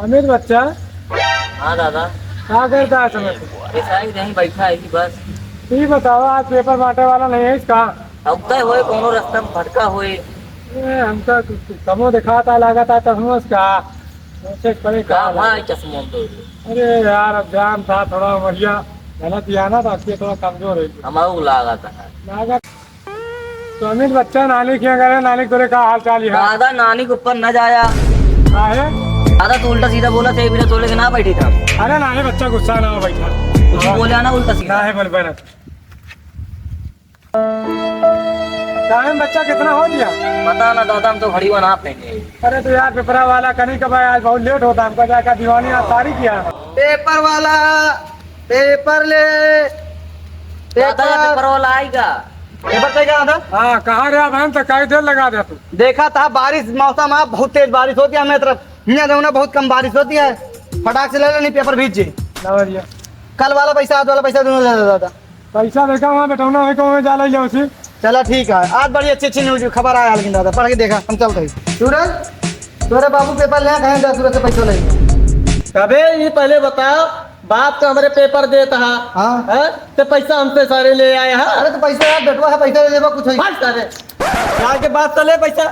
अमित बच्चा हाँ दादा। क्या करता है समय ऐसा ही नहीं बैठा है बस। ये बताओ आज पेपर बांटे वाला नहीं है इसका। अब तय होए कोनो रास्ता में भटका होए। हमका कमो दिखाता लगा था चश्मों का ऐसे पड़े का कहा भाई चश्मों तो अरे यार अब जान था थोड़ा बढ़िया गलत ही आना था इसलिए थोड़ा कमजोर है हमारा लागा था। लागत तो अमित बच्चा नानी क्या करे नानी तोरे का हाल चाल है दादा नानी के ऊपर न जाया। है दादा तो उल्टा सीधा बोला थे बिना तोले के ना बैठी था। अरे नानी बच्चा गुस्सा ना हो बैठा कुछ बोला ना उल्टा सीधा। ना है बोल बना टाइम बच्चा कितना हो गया पता ना दादा हम तो घड़ी बना पाएंगे। अरे तो यार पेपरा वाला कहीं कब आज बहुत लेट होता हमको जाकर दीवानी आज तारीख किया पेपर वाला पेपर ले दादा ये पेपर वाला आएगा। पेपर से क्या था? हाँ कहाँ गया बहन तो कई देर लगा दे तू देखा था बारिश मौसम है बहुत तेज बारिश होती है हमारे तरफ यहाँ देखो ना बहुत कम बारिश होती है फटाक से ले नहीं पेपर भीज जी लवरिया कल वाला पैसा आज वाला पैसा दोनों ले लेता था। पैसा देखा वहाँ बैठौना है को जा ले जाओ उसी चला ठीक है आज बड़ी अच्छी अच्छी न्यूज खबर आया लेकिन दादा पढ़ के देखा हम चलते हैं। सूरज तोरे बाबू पेपर ले कहें 10 रुपये से पैसा ले कबे ये पहले बताओ बाप तो हमारे पेपर देता है हाँ तो पैसा हमसे सारे ले आए हैं। अरे तो पैसा यार बेटवा है पैसा ले लेबा कुछ है बस करे क्या के बात चले पैसा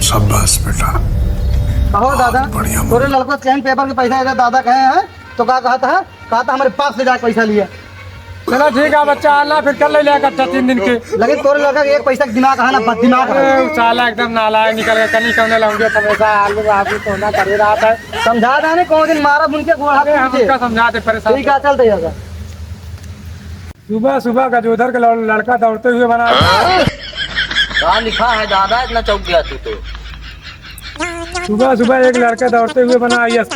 शाबाश बेटा कहो दादा बढ़िया। तोरे लड़को कहीं पेपर के पैसा दे दादा कहे हैं तो क्या कहा था हमारे पास से जाकर पैसा लिया चलो ठीक है बच्चा आना फिर कल ले लिया कच्चा 3 दिन के लेकिन तोरे लड़का के एक पैसा का दिमाग है ना बद दिमाग है। अरे साला एकदम नालायक निकल गया कहीं करने लगूंगे तो ऐसा आलू आलू तो ना कर ही रहा था समझा था नहीं कौन दिन मारा बुन के गोड़ा अरे हम उनका समझाते परेशान ठीक है चलते जाता सुबह सुबह का जो उधर का लड़का दौड़ते हुए बना कहाँ लिखा है दादा इतना चौक गया तू तो। सुबह सुबह एक लड़का दौड़ते हुए बना यस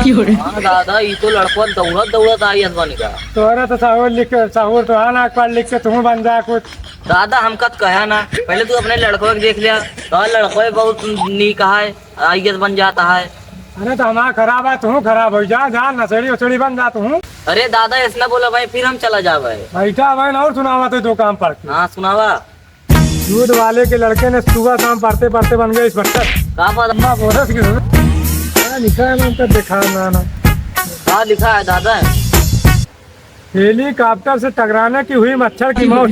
हाँ दादा ये तो लड़का दौड़त दौड़त आई बन गया। तोरा तो साहूर लिख के साहूर तो आना अखबार लिख के तुम बन जा कुछ दादा हमका तो कहा ना पहले तू अपने लड़कों को देख लिया तो लड़कों बहुत नीक है आईएएस बन जाता है। अरे तो हमारा खराब है तू खराब हो जा जा नशेड़ी उछड़ी बन जा तू अरे दादा ऐसा बोला भाई फिर हम चला जावे। बैठा भाई और सुनावा तो दो काम पढ़ के हाँ सुनावा। दूध वाले के लड़के ने सुबह शाम पढ़ते पढ़ते बन गए इंस्पेक्टर कहा पता बोनस की लिखा है नाम तो दिखा ना कहाँ लिखा है दादा। हेलीकॉप्टर से टकराने की हुई मच्छर की मौत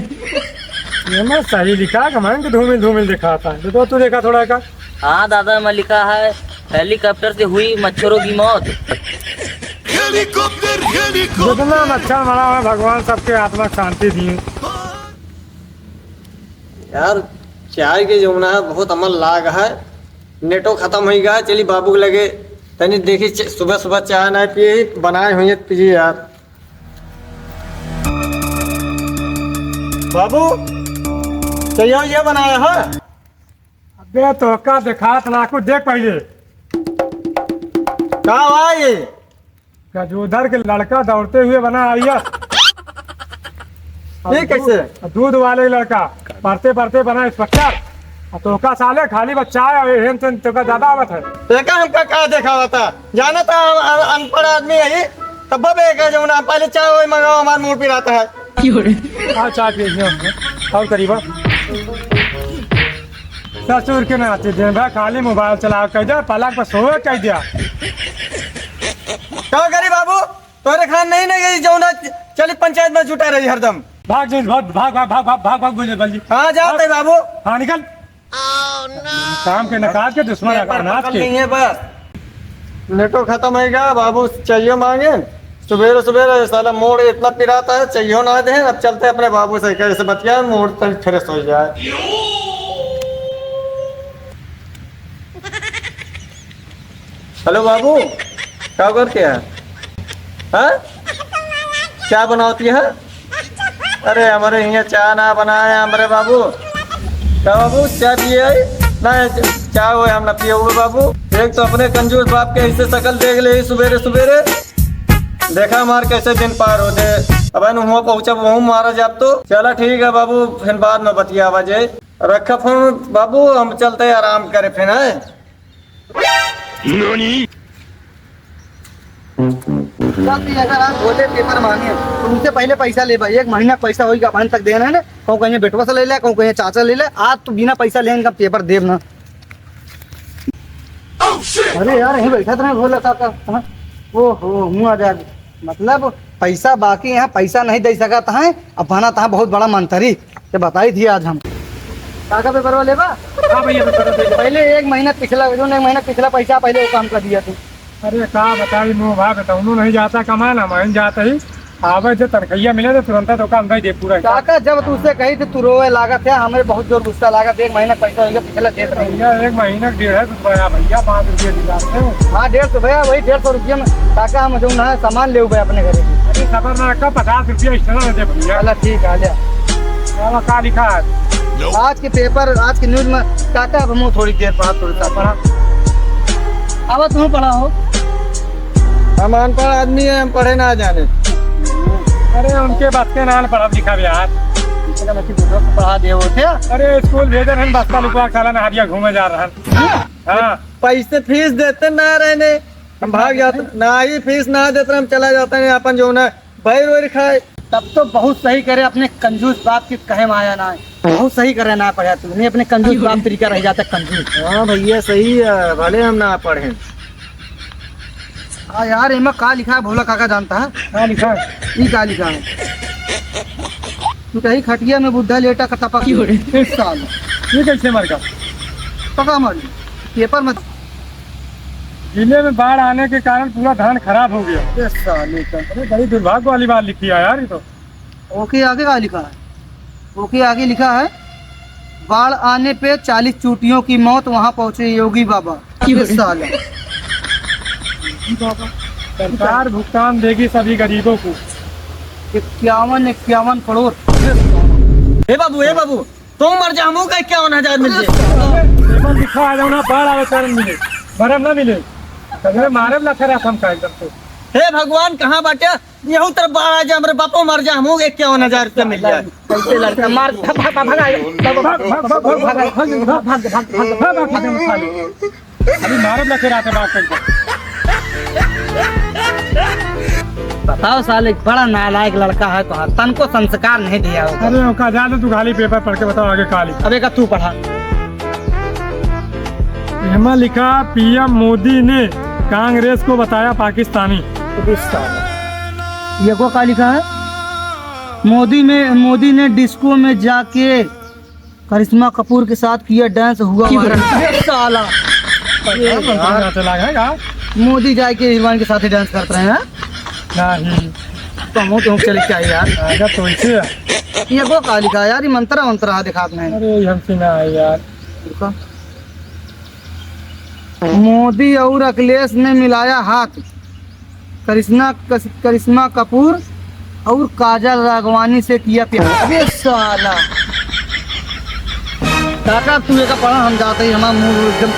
ये मैं सही लिखा कमान की धूमिल धूमिल दिखाता है तो तू देखा थोड़ा का। हाँ दादा मैं लिखा है हेलीकॉप्टर से हुई मच्छरों की मौत। जितना मच्छर मरा हुआ भगवान सबके आत्मा शांति दिए। यार चाय के जमुना बहुत अमल लाग है नेटो खत्म हो गया चली बाबू के लगे तनी देखी सुबह सुबह चाय ना पिए बनाए हुई पीजिए यार। बाबू चाहिए ये बनाया है अबे तो का दिखा तलाकू देख पहले कहा हुआ ये क्या जो उधर के लड़का दौड़ते हुए बना आइया ये कैसे दूध वाले लड़का पढ़ते पढ़ते बना इंस्पेक्टर तो का साले खाली बच्चा है तो का ज्यादा आवत है देखा हमका क्या देखा हुआ था जाना था अनपढ़ आदमी है तब जमुना पहले चाय वही मंगाओ हमारे मुंह पे रहता है। हाँ चाय पिए और करीबा ससुर के नाते दिन भर खाली मोबाइल चला कह दिया पलक पर सोए कह दिया क्या करी बाबू तोरे खान नहीं ना गई जमुना चली पंचायत में जुटा रही हरदम भाग जी भाग भाग भाग भाग भाग भाग भाग गुजर बल्ली हाँ जाते बाबू हाँ निकल काम के नकाज के दुश्मन अनाज के नहीं है बस नेटो खत्म हो गया बाबू चाहिए मांगे सुबेरे सुबेरे साला मोड़ इतना पिराता है चाहिए ना दे अब चलते अपने बाबू से कैसे बतिया मोड़ तक फ्रेश हो जाए। हेलो बाबू क्या करते हैं हाँ क्या बनाती है अरे हमारे यहाँ चाय ना बनाए हमारे बाबू क्या बाबू चाय पिए ना चाय हुए हम ना पिए हुए बाबू एक तो अपने कंजूस बाप के ऐसे शकल देख ले सुबेरे सुबेरे देखा हमारे कैसे दिन पार होते अब वहाँ पहुँचा वहाँ मारा जाब तो चला ठीक है बाबू फिर बाद में बतिया आवाजे रखा फोन बाबू हम चलते आराम करे फिर है अगर आप बोले पेपर मांगे तो उनसे पहले पैसा ले भाई 1 महीना पैसा होगा अपन तक देना है ना कहूँ कहीं बेटवा से ले ले कहूँ कहीं चाचा ले ले आज तो बिना पैसा लेने का पेपर देव ना अरे यार यहीं बैठा था भोला काका। हाँ? ओहो मुँह आ जा, मतलब पैसा बाकी यहाँ पैसा नहीं दे सका था, अब बना था बहुत बड़ा मंत्री के बताई थी आज हम। काका पेपर वाले बा हाँ भैया पेपर दे दे। पहले एक महीना पिछला पैसा पहले वो काम कर दिया तू। अरे का बताई मुँह भाग बताऊँ नहीं जाता कमाना मैं जाता ही आवे जो तनखैया मिले तो तुरंत तो काम दे पूरा हिसाब। काका जब तू उससे कही थी तू रोए लागत है, हमें बहुत जोर गुस्सा लागत, एक महीना पैसा होगा पिछला देख रहे हैं। भैया 1 महीना 1.5 रुपया भैया 5 रुपये दिलाते हो। हाँ 150 भैया वही 150 रुपये में काका हम जो ना सामान ले भाई अपने घरे। अरे सबर ना रखा 50 रुपया एक्स्ट्रा दे भैया। चलो ठीक है लिया। चलो का लिखा है आज के पेपर आज के न्यूज में काका अब मुँह थोड़ी देर पढ़ा थोड़ी सा पढ़ा। अब तुम पढ़ा हो? हम अनपढ़ आदमी है, हम पढ़े ना जाने। अरे उनके बच्चे नाल पढ़ा लिखा यार पढ़ा दे वो थे। अरे स्कूल भेजे रहन बस्ता लुकवा खाला नहरिया घूमे जा रहन। हाँ पैसे फीस देते ना रहने, हम भाग जाते ना ही फीस ना देते हम चला जाते हैं अपन जो ना भाई रोई खाए। तब तो बहुत सही करे, अपने कंजूस बाप की कहे में आया ना है, बहुत सही करे ना पढ़ा तू नहीं, अपने कंजूस बाप तरीका रह जाता कंजूस। हाँ भैया सही है, भले हम ना पढ़े। हाँ यार इमा का लिखा है भोला काका जानता है? क्या लिखा है? ये का लिखा है? तू कहीं खटिया में बुढ़ा लेटा का टपक इस साल ये कैसे मर गया? पका मर पेपर में जिले में बाढ़ आने के कारण पूरा धान खराब हो गया। इस साल का। अरे बड़ी दुर्भाग्य वाली बात लिखी है यार ये तो। ओके आगे का लिखा है? ओके आगे लिखा है बाढ़ आने पे 40 चूटियों की मौत, वहाँ पहुँचे योगी बाबा। इस साल सरकार भुगतान देगी सभी गरीबों को 51 करोड़। हे बाबू तुम मर जा, हमू का 51,000 मिल जाए। पेपर लिखा है ना बाढ़ आवे कारण मिले बरम ना मिले तगड़े मारे लखे रहा हम का एकदम तो। हे भगवान कहाँ बाटे यहू तरफ बाढ़ आ जाए, हमारे बापो मर जा, हमू 51,000 रुपया मिल जाए। कैसे लड़का मार अभी मारे लखे रहा था बात करके। बताओ साल एक बड़ा नालायक लड़का है तो तन को संस्कार नहीं दिया होगा। अरे ओका जा तू खाली पेपर पढ़ के बताओ आगे का लिखा। अबे का तू पढ़ा। यहाँ लिखा पीएम मोदी ने कांग्रेस को बताया पाकिस्तानी। ये को का लिखा है? मोदी ने डिस्को में जाके करिश्मा कपूर के साथ किया डांस, हुआ वायरल। साला मोदी जाके हिरवान के साथ ही डांस करते हैं। नहीं तो चले क्या यार? अगर तो इसे ये को का लिखा यार? ये मंत्रा दिखाते हैं। अरे हमसे ना है यार। मोदी और अखिलेश ने मिलाया हाथ, करिश्मा कपूर और काजल राघवानी से किया प्यार। अबे साला काका तू का पढ़ा, हम जाते ही हमारा मुंह एकदम।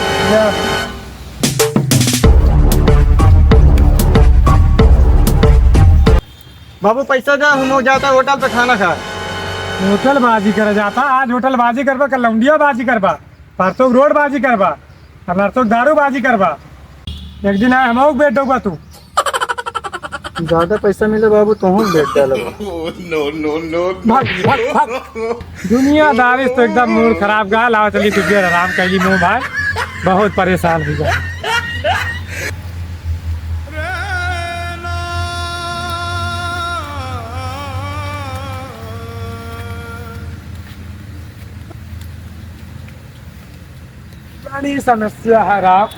बाबू पैसा जा, हम जाता होटल पे खाना खा। होटल बाजी कर जाता, आज होटल बाजी करबा, कल लौंडिया बाजी करबा, परसों रोड बाजी करबा, परसों दारू बाजी करबा, एक दिन आए हम बैठ डोबा तू। ज्यादा पैसा मिले बाबू तो हम बैठ डालो। भाग भाग भाग दुनियादारी तो एकदम मूड खराब गा लाओ चली तू देर आराम कैली मुँह भाई बहुत परेशान हो गया। बड़ी समस्या है राम।